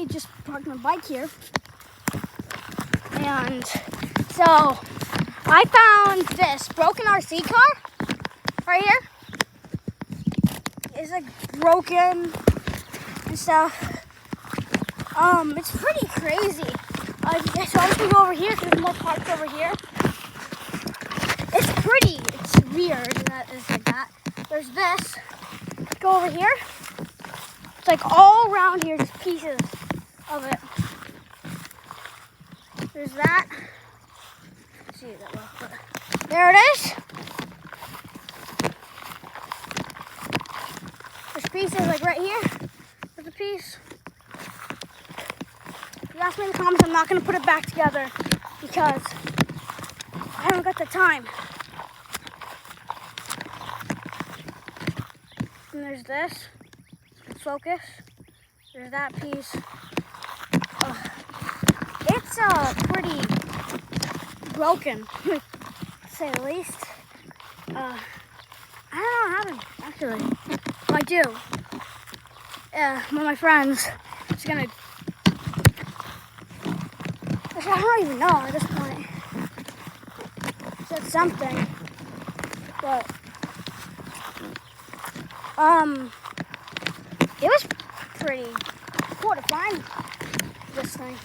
just parked my bike here. And so I found this broken RC car right here. It's like broken and stuff. It's pretty crazy. So I'm just gonna go over here because there's more parts over here. It's weird that it's like that. There's this. Go over here. It's like all around here, just pieces of it. There's that. Let's see that well, but there it is. There's pieces like right here. There's a piece. If you ask me in the comments, I'm not going to put it back together because I haven't got the time. And there's this. Focus. There's that piece. It's pretty broken, to say the least. I don't know how to actually. I do. One of my friends is gonna. I don't even know at this point. He said something, but it was pretty cool to find this thing.